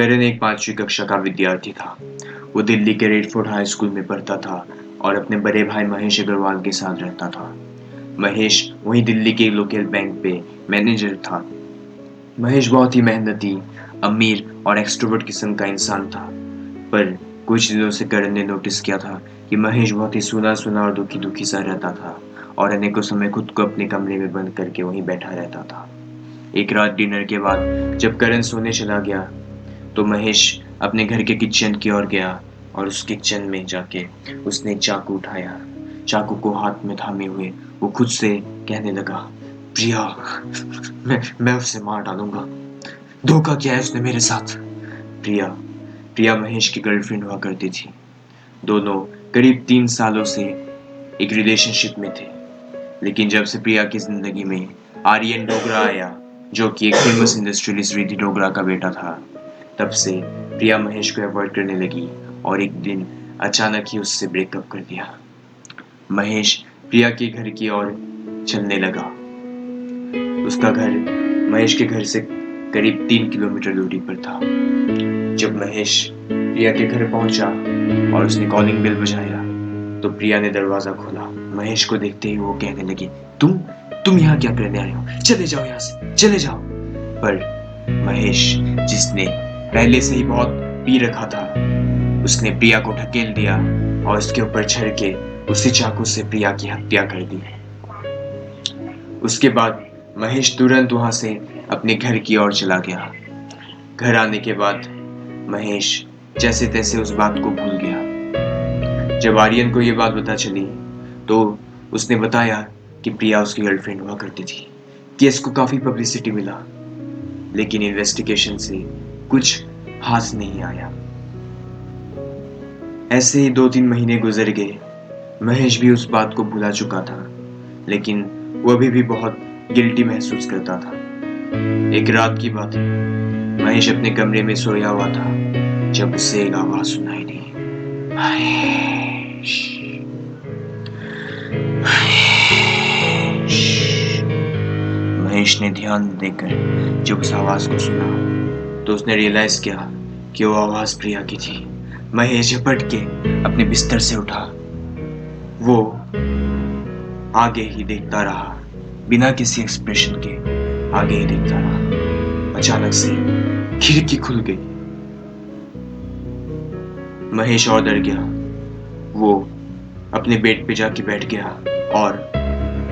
करण एक 5वीं कक्षा का विद्यार्थी था। वो दिल्ली के रेड फोर्ट हाई स्कूल में पढ़ता था और अपने बड़े भाई महेश अग्रवाल के साथ रहता था। महेश वहीं दिल्ली के लोकल बैंक पे मैनेजर था। महेश बहुत ही मेहनती, अमीर और एक्सट्रोवर्ट किस्म का इंसान था। पर कुछ दिनों से करण ने नोटिस किया था कि महेश बहुत ही सूना सूना और दुखी दुखी सा रहता था और अनेकों समय खुद को अपने कमरे में बंद करके वहीं बैठा रहता था। एक रात डिनर के बाद जब करण सोने चला गया तो महेश अपने घर के किचन की ओर गया और उस किचन में जाके उसने एक चाकू उठाया। चाकू को हाथ में थामे हुए वो खुद से कहने लगा, प्रिया, मैं उसे मार डालूंगा। धोखा किया है उसने मेरे साथ। प्रिया प्रिया महेश की गर्लफ्रेंड हुआ करती थी। दोनों करीब 3 सालों से एक रिलेशनशिप में थे। लेकिन जब से प्रिया की जिंदगी में आर्यन डोगरा आया, जो कि एक फेमस इंडस्ट्रियलिस्ट रिद्धि डोगरा का बेटा था, तब से प्रिया महेश को अवॉइड करने लगी और एक दिन अचानक ही उससे ब्रेकअप कर दिया। महेश प्रिया के घर की ओर चलने लगा। उसका घर महेश के घर से करीब 3 किलोमीटर दूरी पर था। जब महेश प्रिया के घर पहुंचा और उसने कॉलिंग बेल बजाया तो प्रिया ने दरवाजा खोला। महेश को देखते ही वो कहने लगी, तुम यहाँ क्या करने आए हो? चले जाओ यहाँ से, चले जाओ। पर महेश, जिसने पहले से ही बहुत पी रखा था, उसने प्रिया को ढकेल दिया और उसके ऊपर चढ़ के उसी चाकू से प्रिया की हत्या कर दी। उसके बाद महेश तुरंत वहां से अपने घर की ओर चला गया। घर आने के बाद महेश जैसे तैसे उस बात को भूल गया। जब आर्यन को ये बात पता चली तो उसने बताया कि प्रिया उसकी गर्लफ्रेंड हुआ करती थी। केस को काफी पब्लिसिटी मिला, लेकिन इन्वेस्टिगेशन से कुछ हाथ नहीं आया। ऐसे ही 2-3 महीने गुजर गए। महेश भी उस बात को भुला चुका था, लेकिन वो अभी भी बहुत गिल्टी महसूस करता था। एक रात की बात है, महेश अपने कमरे में सोया हुआ था जब उसे एक आवाज सुनाई दी, महेश, महेश। महेश ने ध्यान देकर जब उस आवाज को सुना तो उसने रियलाइज किया कि वो आवाज प्रिया की थी। महेश झपट के अपने बिस्तर से उठा। वो आगे ही देखता रहा, बिना किसी एक्सप्रेशन के आगे ही देखता रहा। अचानक से खिड़की खुल गई। महेश और डर गया। वो अपने बेड पे जाके बैठ गया और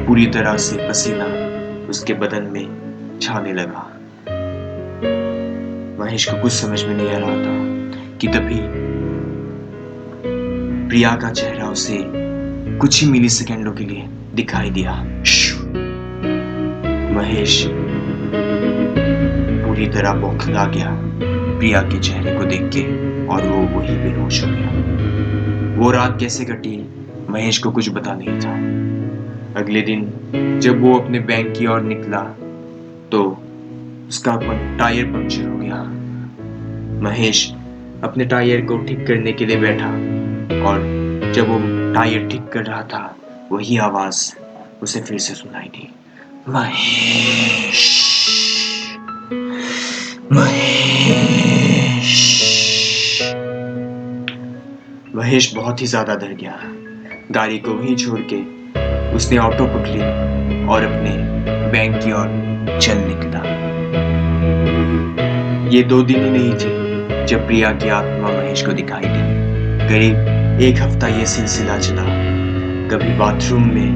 पूरी तरह से पसीना उसके बदन में छाने लगा। महेश को कुछ समझ में नहीं आ रहा था कि तभी प्रिया का चेहरा उसे कुछ ही मिली सेकेंडों के लिए दिखाई दिया। महेश पूरी तरह बौखला गया प्रिया के चेहरे को देख के और वो वहीं बेहोश हो गया। वो रात कैसे कटी महेश को कुछ पता नहीं था। अगले दिन जब वो अपने बैंक की ओर निकला तो उसका टायर पंक्चर हो गया। महेश अपने टायर को ठीक करने के लिए बैठा और जब वो टायर ठीक कर रहा था वही आवाज उसे फिर से सुनाई दी, महेश, महेश। महेश बहुत ही ज्यादा डर गया। गाड़ी को वहीं छोड़ के उसने ऑटो पकड़ी और अपने बैंक की ओर चल निकला। ये 2 दिन ही नहीं थे जब प्रिया की आत्मा महेश को दिखाई दी। करीब 1 हफ्ता ये सिलसिला चला। कभी बाथरूम में,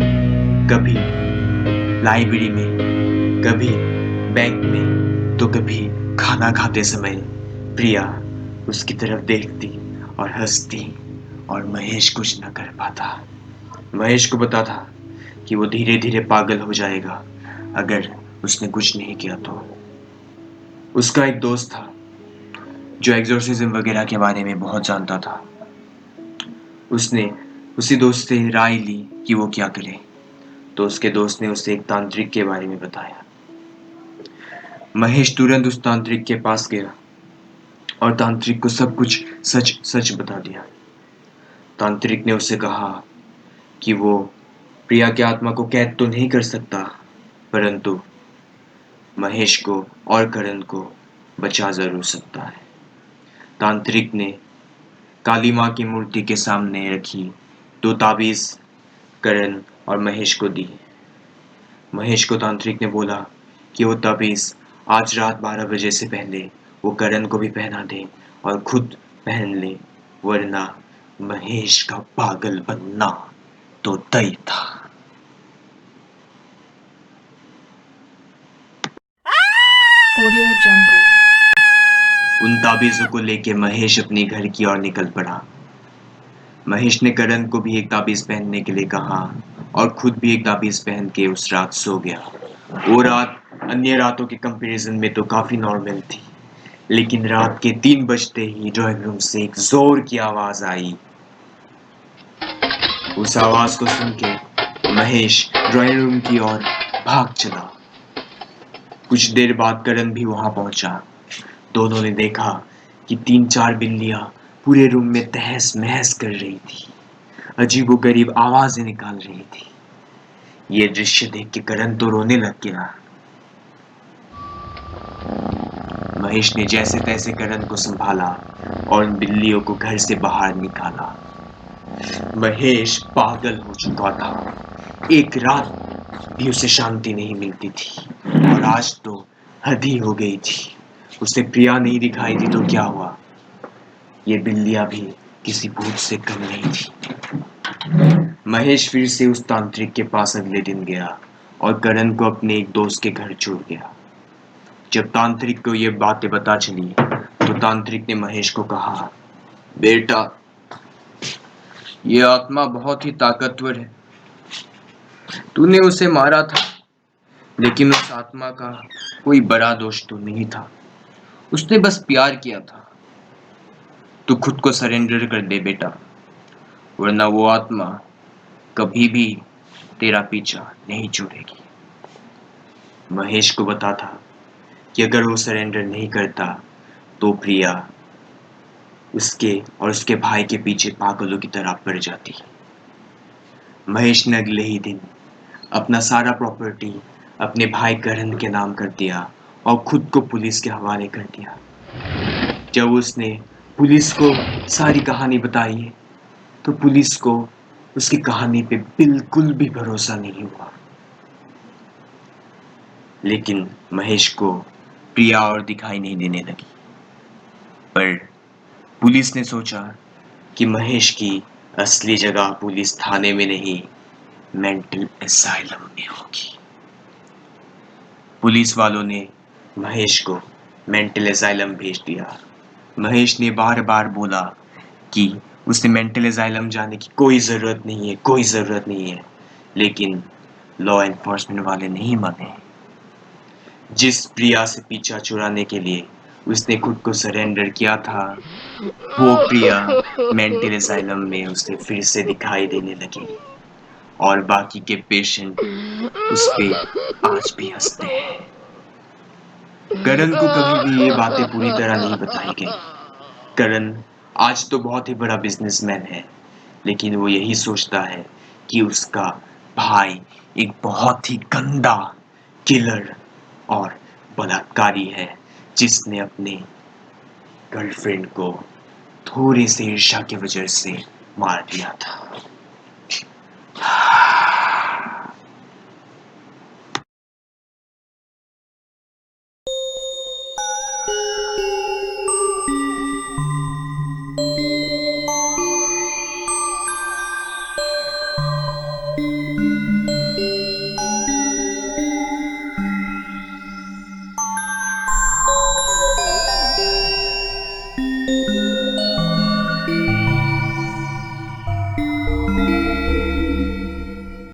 कभी लाइब्रेरी में, कभी बैंक में, तो कभी खाना खाते समय प्रिया उसकी तरफ देखती और हंसती और महेश कुछ न कर पाता। महेश को पता था कि वो धीरे धीरे पागल हो जाएगा अगर उसने कुछ नहीं किया तो। उसका एक दोस्त था जो एग्जोर्सिज्म वगैरह के बारे में बहुत जानता था। उसने उसी दोस्त से राय ली कि वो क्या करे, तो उसके दोस्त ने उसे एक तांत्रिक के बारे में बताया। महेश तुरंत उस तांत्रिक के पास गया और तांत्रिक को सब कुछ सच सच बता दिया। तांत्रिक ने उससे कहा कि वो प्रिया की आत्मा को कैद तो नहीं कर सकता, परंतु महेश को और करण को बचा जरूर सकता है। तांत्रिक ने काली माँ की मूर्ति के सामने रखी 2 ताबीज करण और महेश को दी। महेश को तांत्रिक ने बोला कि वो ताबीज आज रात 12 बजे से पहले वो करण को भी पहना दे और खुद पहन ले, वरना महेश का पागल बनना तो तय था। Audio Jungle. उन ताबीजों को लेके महेश अपने घर की ओर निकल पड़ा। महेश ने करण को भी एक ताबीज पहनने के लिए कहा और खुद भी एक ताबीज पहन के उस रात सो गया। वो रात अन्य रातों के कंपैरिजन में तो काफी नॉर्मल थी, लेकिन रात के 3 बजते ही ड्राइंग रूम से एक जोर की आवाज आई। उस आवाज को सुन के महेश ड्राइंग रूम की ओर भाग चला। कुछ देर बाद करण भी वहां पहुंचा। दोनों ने देखा कि 3-4 बिल्लियां पूरे रूम में तहस महस कर रही थी, अजीबोगरीब आवाजें निकाल रही थी। ये दृश्य देख के करण तो रोने लग गया। महेश ने जैसे तैसे करण को संभाला और उन बिल्लियों को घर से बाहर निकाला। महेश पागल हो चुका था। एक रात भी उसे शांति नहीं मिलती थी और आज तो हद ही हो गई थी। उसे प्रिया नहीं दिखाई दी तो क्या हुआ, ये बिल्लियां भी किसी भूत से कम नहीं थी। महेश फिर से उस तांत्रिक के पास अगले दिन गया और करण को अपने एक दोस्त के घर छोड़ गया। जब तांत्रिक को ये बातें पता चली तो तांत्रिक ने महेश को कहा, बेटा, ये आत्मा बहुत ही ताकतवर है। तूने उसे मारा था, लेकिन उस आत्मा का कोई बड़ा दोष तो नहीं था। उसने बस प्यार किया था। तू खुद को सरेंडर कर दे बेटा, वरना वो आत्मा कभी भी तेरा पीछा नहीं छोड़ेगी। महेश को पता था कि अगर वो सरेंडर नहीं करता तो प्रिया उसके और उसके भाई के पीछे पागलों की तरह पड़ जाती। महेश ने अगले ही दिन अपना सारा प्रॉपर्टी अपने भाई करण के नाम कर दिया और खुद को पुलिस के हवाले कर दिया। जब उसने पुलिस को सारी कहानी बताई तो पुलिस को उसकी कहानी पे बिल्कुल भी भरोसा नहीं हुआ। लेकिन महेश को प्रिया और दिखाई नहीं देने लगी। पर पुलिस ने सोचा कि महेश की असली जगह पुलिस थाने में नहीं, मेंटल एसाइलम में होगी। पुलिस वालों ने महेश को मेंटल एसाइलम भेज दिया। महेश ने बार बार बोला कि उसे मेंटल एसाइलम जाने की कोई ज़रूरत नहीं है, कोई ज़रूरत नहीं है, लेकिन लॉ एनफोर्समेंट वाले नहीं माने। जिस प्रिया से पीछा छुड़ाने के लिए उसने खुद को सरेंडर किया था, वो प्रिया मेंटल एसाइलम में उसे फिर से दिखाई देने लगी और बाकी के पेशेंट उस पे आज भी हंसते हैं। करण को कभी भी ये बातें पूरी तरह नहीं बताई गई। करण आज तो बहुत ही बड़ा बिजनेसमैन है, लेकिन वो यही सोचता है कि उसका भाई एक बहुत ही गंदा किलर और बलात्कारी है, जिसने अपने गर्लफ्रेंड को थोड़ी सी ईर्ष्या की वजह से मार दिया था।